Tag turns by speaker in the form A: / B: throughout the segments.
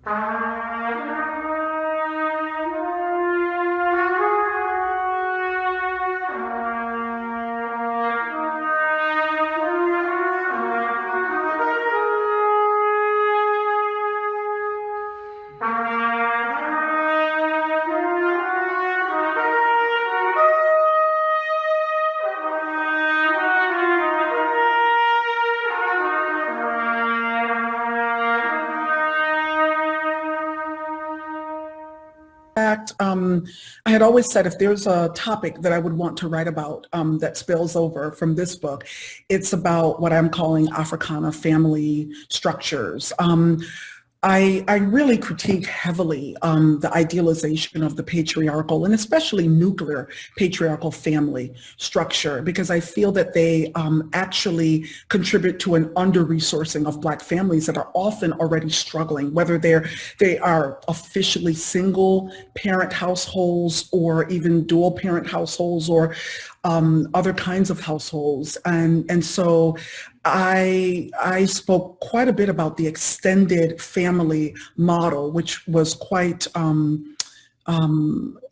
A: I had always said if there's a topic that I would want to write about that spills over from this book, it's about what I'm calling Africana family structures. I really critique heavily the idealization of the patriarchal and especially nuclear patriarchal family structure, because I feel that they actually contribute to an under-resourcing of Black families that are often already struggling, whether they are officially single parent households or even dual parent households or other kinds of households. And so I spoke quite a bit about the extended family model, which was quite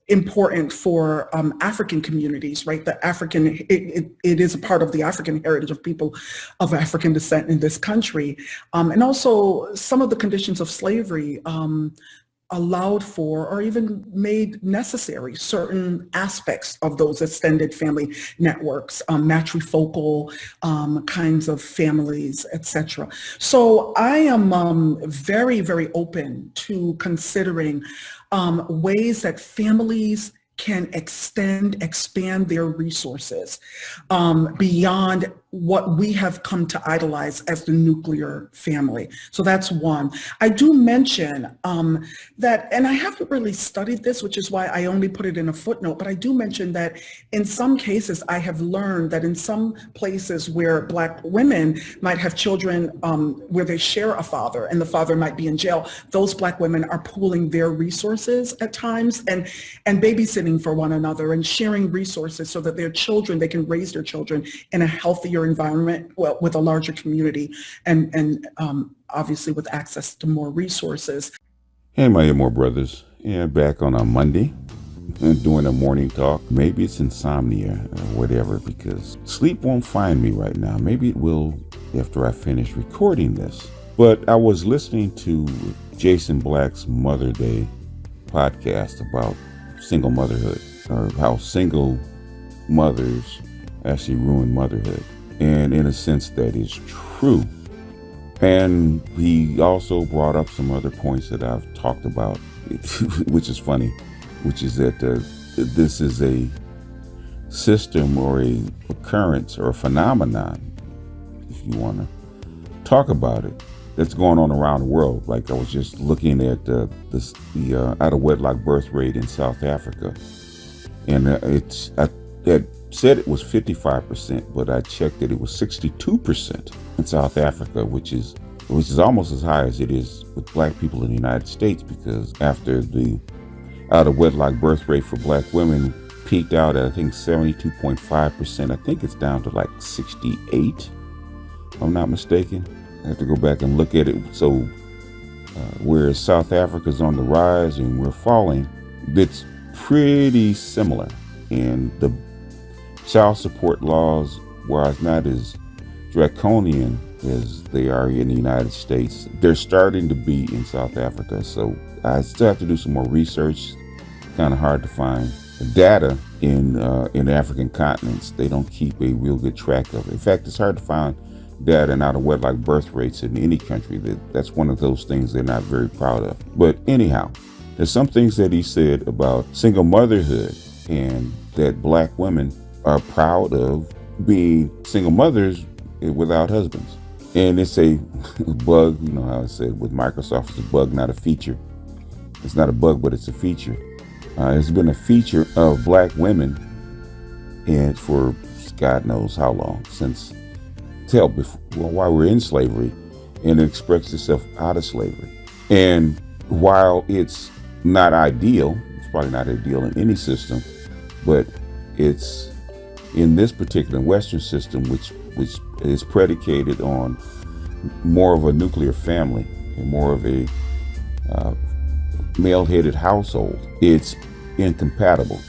A: important for African communities, right? The African, it is a part of the African heritage of people of African descent in this country. And also some of the conditions of slavery allowed for or even made necessary certain aspects of those extended family networks, matrifocal kinds of families, etc. So I am very, very open to considering ways that families can expand their resources beyond what we have come to idolize as the nuclear family. So that's one. I do mention that, and I haven't really studied this, which is why I only put it in a footnote, but I do mention that in some cases, I have learned that in some places where Black women might have children where they share a father and the father might be in jail, those Black women are pooling their resources at times and babysitting for one another and sharing resources so that their children, they can raise their children in a healthier environment, well, with a larger community and obviously with access to more resources.
B: Hey, my More brothers. Yeah, back on a Monday and doing a morning talk. Maybe it's insomnia or whatever, because sleep won't find me right now. Maybe it will after I finish recording this. But I was listening to Jason Black's Mother Day podcast about single motherhood, or how single mothers actually ruin motherhood. And in a sense, that is true. And he also brought up some other points that I've talked about, which is funny, which is that this is a system or a occurrence or a phenomenon, if you want to talk about it, that's going on around the world. Like I was just looking at the out of wedlock birth rate in South Africa, and I said it was 55%, but I checked that it was 62% in South Africa, which is almost as high as it is with Black people in the United States, because after the out of wedlock birth rate for Black women peaked out at I think 72.5%, I think it's down to like 68, if I'm not mistaken. I have to go back and look at it. So whereas South Africa's on the rise and we're falling, it's pretty similar. And the child support laws, while it's not as draconian as they are in the United States, they're starting to be in South Africa. So I still have to do some more research. Kind of hard to find data in African continents. They don't keep a real good track of it. In fact, it's hard to find data and out of wedlock birth rates in any country. That's one of those things they're not very proud of. But anyhow, there's some things that he said about single motherhood, and that Black women are proud of being single mothers without husbands. And it's a bug, you know how I said with Microsoft, it's a bug, not a feature. It's not a bug, but it's a feature. It's been a feature of Black women and for God knows how long, since while we're in slavery, and it expressed itself out of slavery. And while it's not ideal, it's probably not ideal in any system, but it's in this particular Western system, which is predicated on more of a nuclear family and more of a uh, male-headed household. It's incompatible,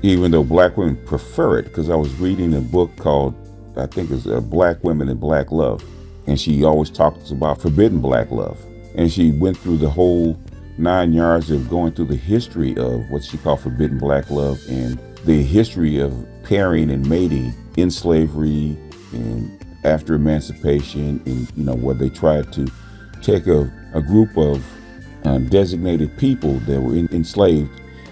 B: even though black women prefer it, because I was reading a book called, I think it's Black Women and Black Love, and she always talks about forbidden black love. And she went through the whole 9 yards of going through the history of what she called forbidden black love and the history of pairing and mating in slavery and after emancipation, and where they tried to take a group of designated people that were enslaved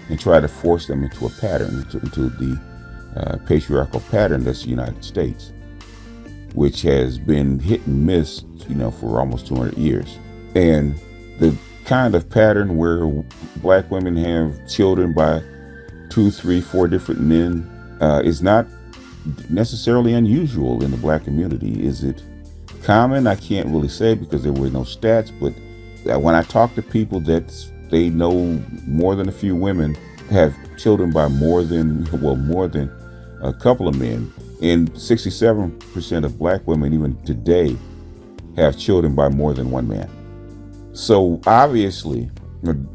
B: and try to force them into a pattern, into the patriarchal pattern that's the United States, which has been hit and miss, for almost 200 years. And the kind of pattern where black women have children by 2, 3, 4 different men is not necessarily unusual in the black community. Is it common? I can't really say because there were no stats, but when I talk to people that they know more than a few women have children by more than a couple of men, and 67% of black women even today have children by more than one man. So obviously,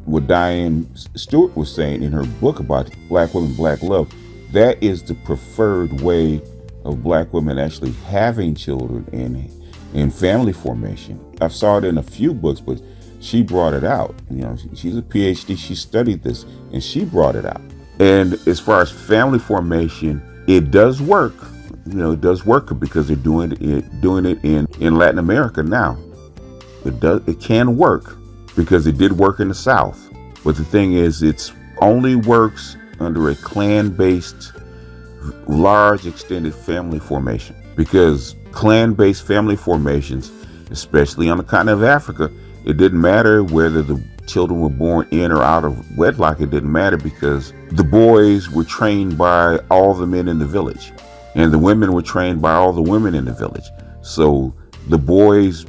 B: what Diane Stewart was saying in her book about Black Women, Black Love, that is the preferred way of black women actually having children and family formation. I saw it in a few books, but she brought it out. She's a PhD, she studied this, and she brought it out. And as far as family formation, it does work. It does work because they're doing it in Latin America now. It can work because it did work in the South. But the thing is, it only works under a clan-based, large extended family formation. Because clan-based family formations, especially on the continent of Africa, it didn't matter whether the children were born in or out of wedlock. It didn't matter because the boys were trained by all the men in the village, and the women were trained by all the women in the village. So the boys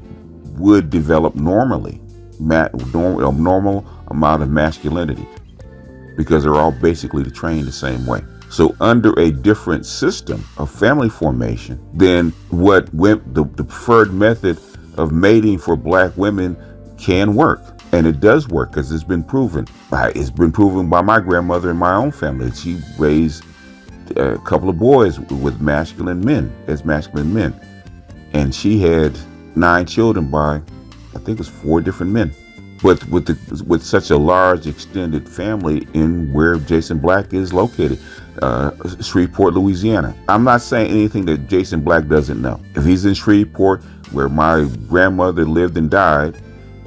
B: would develop normally, a normal amount of masculinity, because they're all basically trained the same way. So under a different system of family formation than what the preferred method of mating for black women can work. And it does work because it's been proven. It's been proven by my grandmother in my own family. She raised a couple of boys with masculine men. And she had 9 children by, I think it was 4 different men. But with such a large extended family in where Jason Black is located, Shreveport, Louisiana. I'm not saying anything that Jason Black doesn't know. If he's in Shreveport, where my grandmother lived and died,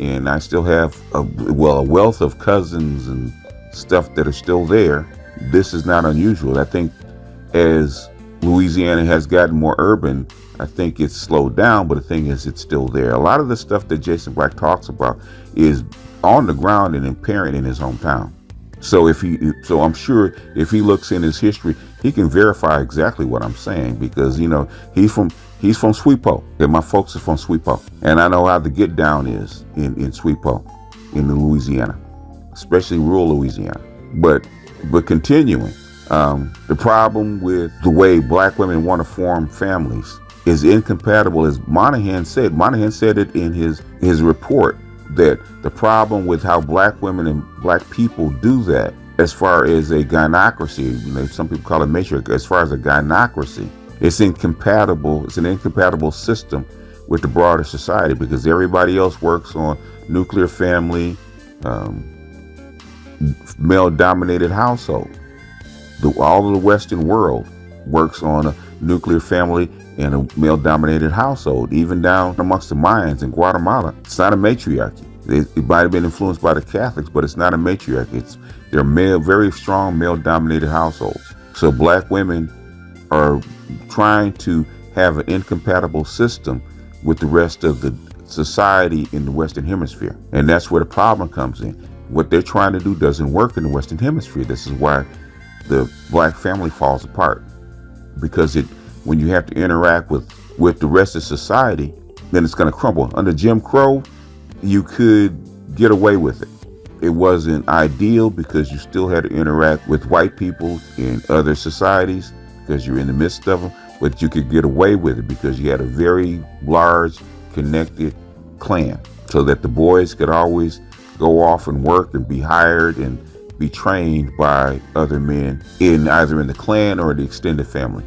B: and I still have a wealth of cousins and stuff that are still there, this is not unusual. I think as Louisiana has gotten more urban, I think it's slowed down, but the thing is, it's still there. A lot of the stuff that Jason Black talks about is on the ground and apparent in his hometown. So I'm sure if he looks in his history, he can verify exactly what I'm saying, because he's from Sweepo. And my folks are from Sweepo, and I know how the get down is in Sweepo, in Louisiana, especially rural Louisiana. But continuing, the problem with the way black women want to form families is incompatible, as Monahan said. Monahan said it in his report, that the problem with how black women and black people do that, as far as a gynocracy, some people call it matriarchy, as far as a gynocracy, it's incompatible. It's an incompatible system with the broader society, because everybody else works on nuclear family, male-dominated household. All of the Western world works on a nuclear family and a male-dominated household, even down amongst the Mayans in Guatemala. It's not a matriarchy. It might have been influenced by the Catholics, but it's not a matriarchy. They're very strong male-dominated households. So black women are trying to have an incompatible system with the rest of the society in the Western Hemisphere. And that's where the problem comes in. What they're trying to do doesn't work in the Western Hemisphere. This is why the black family falls apart, because when you have to interact with the rest of society, then it's going to crumble. Under Jim Crow, you could get away with it. It wasn't ideal because you still had to interact with white people in other societies because you're in the midst of them, but you could get away with it because you had a very large connected clan, so that the boys could always go off and work and be hired and be trained by other men in either in the clan or the extended family.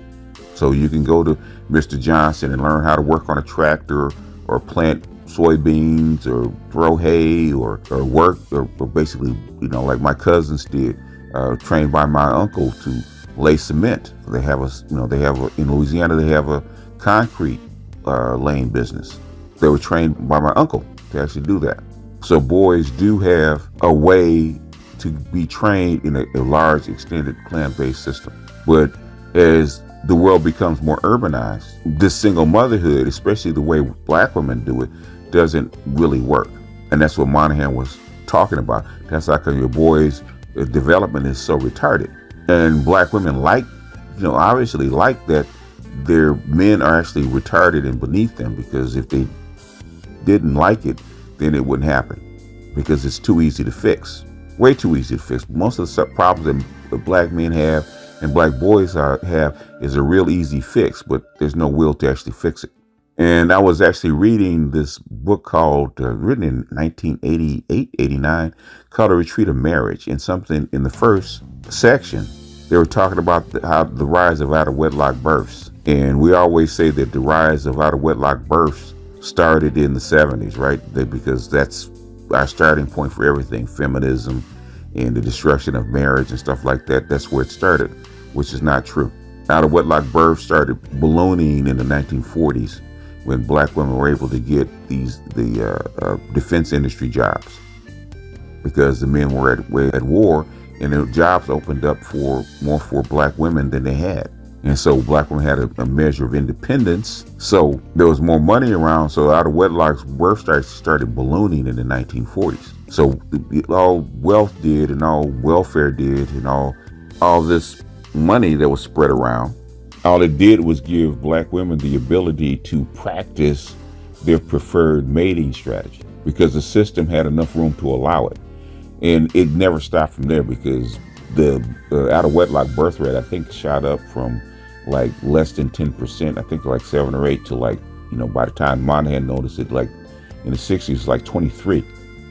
B: So you can go to Mr. Johnson and learn how to work on a tractor or plant soybeans or throw hay or work or basically, like my cousins did, trained by my uncle to lay cement. They have in Louisiana, they have a concrete laying business. They were trained by my uncle to actually do that. So boys do have a way to be trained in a large extended clan-based system. But as the world becomes more urbanized, this single motherhood, especially the way black women do it, doesn't really work. And that's what Monahan was talking about. That's how your boys' development is so retarded. And black women obviously like that their men are actually retarded and beneath them, because if they didn't like it, then it wouldn't happen, because it's too easy to fix. Way too easy to fix. Most of the problems that black men have and black boys have is a real easy fix, but there's no will to actually fix it. And I was actually reading this book called, written in 1988, 89, called A Retreat of Marriage. And something in the first section, they were talking about how the rise of out-of-wedlock births. And we always say that the rise of out-of-wedlock births started in the 70s, right? Because that's our starting point for everything, feminism and the destruction of marriage and stuff like that. That's where it started, which is not true. Out-of-wedlock births started ballooning in the 1940s when black women were able to get the defense industry jobs, because the men were at war, and the jobs opened up more for black women than they had. And so black women had a measure of independence. So there was more money around. So out-of-wedlock's birth started ballooning in the 1940s. So all wealth did, and all welfare did, and all this money that was spread around, all it did was give black women the ability to practice their preferred mating strategy, because the system had enough room to allow it. And it never stopped from there, because the out-of-wedlock birth rate, I think, shot up from like less than 10%, I think like 7 or 8, to by the time Monahan noticed it, like in the 60s, like 23.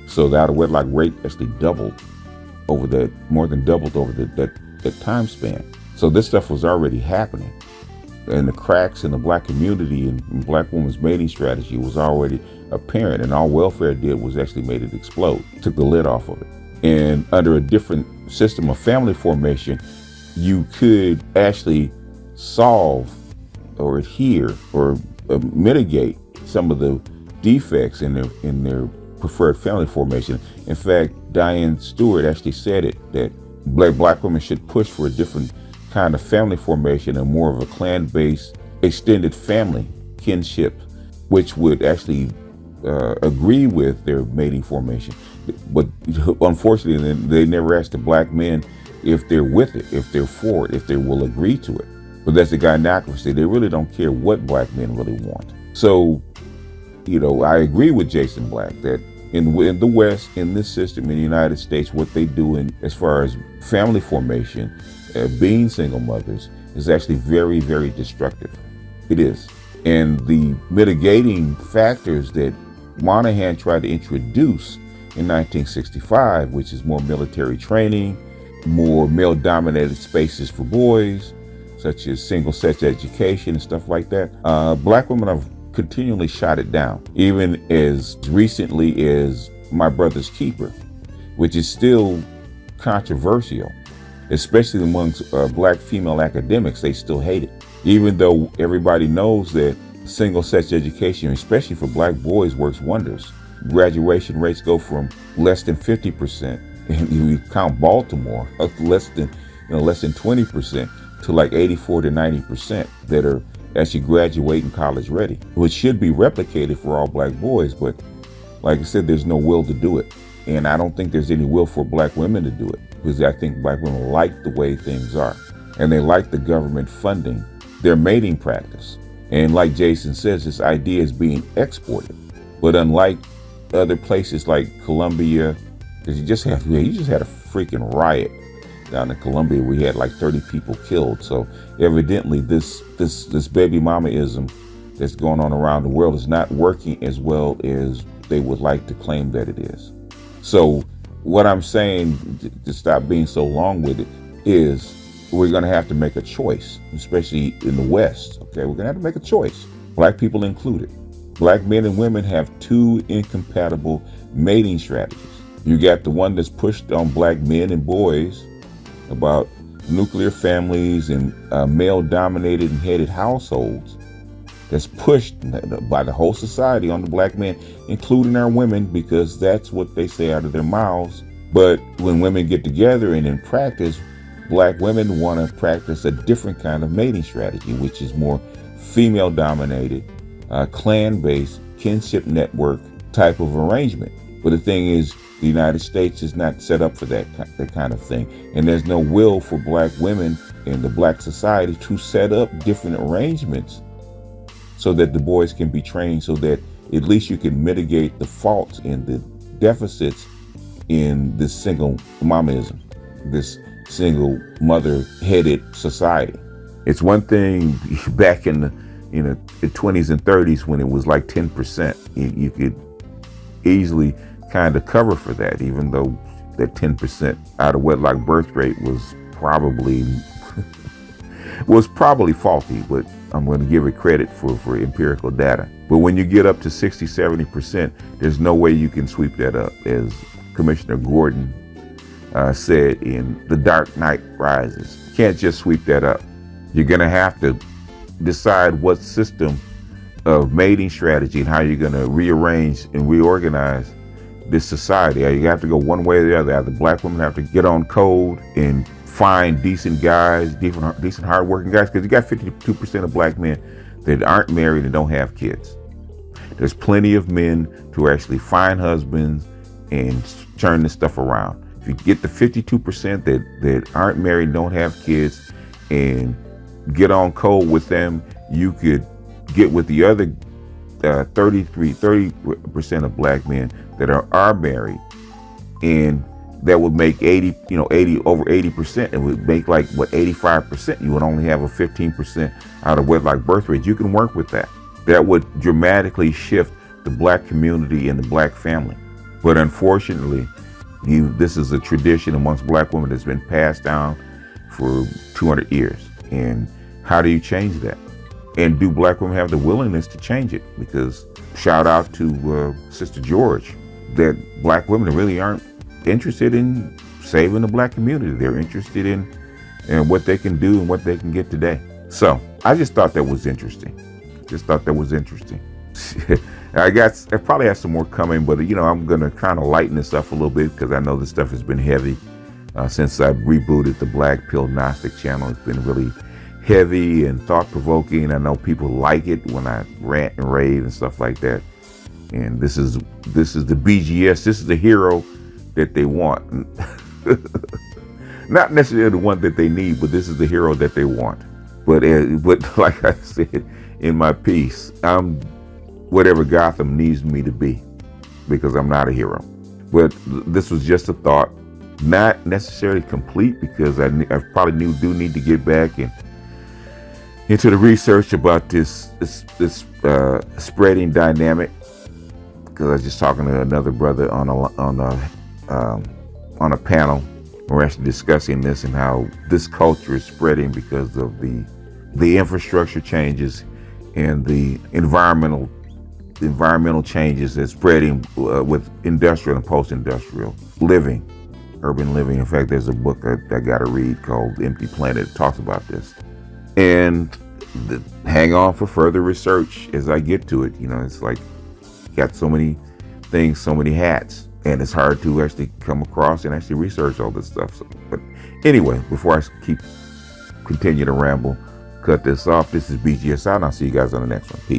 B: So the out-of-wedlock rate actually more than doubled over that time span. So this stuff was already happening. And the cracks in the black community and black women's mating strategy was already apparent, and all welfare did was actually made it explode, took the lid off of it. And under a different system of family formation, you could actually solve or adhere or mitigate some of the defects in their preferred family formation. In fact, Diane Stewart actually said it, that black women should push for a different kind of family formation and more of a clan-based extended family kinship, which would actually agree with their mating formation. But unfortunately, they never asked the black men if they're with it, if they're for it, if they will agree to it. But that's the gynocracy. They really don't care what black men really want. So, I agree with Jason Black that in the West, in this system, in the United States, what they do as far as family formation, being single mothers, is actually very, very destructive. It is. And the mitigating factors that Monahan tried to introduce in 1965, which is more military training, more male-dominated spaces for boys, such as single-sex education and stuff like that, black women have continually shot it down, even as recently as My Brother's Keeper, which is still controversial, especially amongst black female academics. They still hate it, even though everybody knows that single-sex education, especially for black boys, works wonders. Graduation rates go from less than 50%, and you count Baltimore, less than 20%, to like 84 to 90% that are actually graduating college ready, which should be replicated for all black boys. But like I said, there's no will to do it. And I don't think there's any will for black women to do it, because I think black women like the way things are, and they like the government funding their mating practice. And like Jason says, this idea is being exported. But unlike other places like Colombia, because you just had a freaking riot down in Colombia. We had like 30 people killed. So evidently this baby mama-ism that's going on around the world is not working as well as they would like to claim that it is. So what I'm saying, to stop being so long with it, is we're going to have to make a choice, especially in the West. Okay, we're going to have to make a choice, black people included. Black men and women have two incompatible mating strategies. You got the one that's pushed on black men and boys about nuclear families and male-dominated and headed households. That's pushed by the whole society on the black men, including our women, because that's what they say out of their mouths. But when women get together and in practice, black women want to practice a different kind of mating strategy, which is more female-dominated, clan-based, kinship network type of arrangement. But the thing is, the United States is not set up for that kind of thing. And there's no will for black women in the black society to set up different arrangements so that the boys can be trained, so that at least you can mitigate the faults and the deficits in this single momism, this single mother-headed society. It's one thing back in the the 20s and 30s when it was like 10%. You could easily kind of cover for that, even though that 10% out of wedlock birth rate was probably faulty, but I'm going to give it credit for empirical data. But when you get up to 60, 70%, there's no way you can sweep that up. As Commissioner Gordon said in The Dark Knight Rises, you can't just sweep that up. You're going to have to decide what system of mating strategy and how you're going to rearrange and reorganize this society. You have to go one way or the other. Either black women have to get on code and find decent guys, decent hardworking guys, because you got 52% of black men that aren't married and don't have kids. There's plenty of men to actually find husbands and turn this stuff around. If you get the 52% that aren't married and don't have kids and get on code with them, you could get with the other 30% of black men that are married, and that would make 80 over 80%. It would make like 85%. You would only have a 15% out of wedlock birth rate. You can work with that. That would dramatically shift the black community and the black family. But unfortunately, this is a tradition amongst black women that's been passed down for 200 years. And how do you change that? And do black women have the willingness to change it? Because shout out to Sister George, that black women really aren't interested in saving the black community. They're interested in what they can do and what they can get today. So I just thought that was interesting. I probably have some more coming, but I'm gonna kind of lighten this up a little bit because I know this stuff has been heavy since I rebooted the Black Pill Gnostic channel. It's been really heavy and thought-provoking. I know people like it when I rant and rave and stuff like that. And this is the BGS. This is the hero that they want. Not necessarily the one that they need, but this is the hero that they want. But like I said in my piece, I'm whatever Gotham needs me to be, because I'm not a hero. But this was just a thought, not necessarily complete, because I probably do need to get back and into the research about this spreading dynamic, because I was just talking to another brother on a panel. We're actually discussing this and how this culture is spreading because of the infrastructure changes and the environmental changes that's spreading with industrial and post-industrial living, urban living. In fact, there's a book I got to read called Empty Planet. It talks about this. And hang on for further research as I get to it. It's like got so many things, so many hats, and it's hard to actually come across and actually research all this stuff. So, but anyway, before I continue to ramble, cut this off. This is BGS out, and I'll see you guys on the next one. Peace.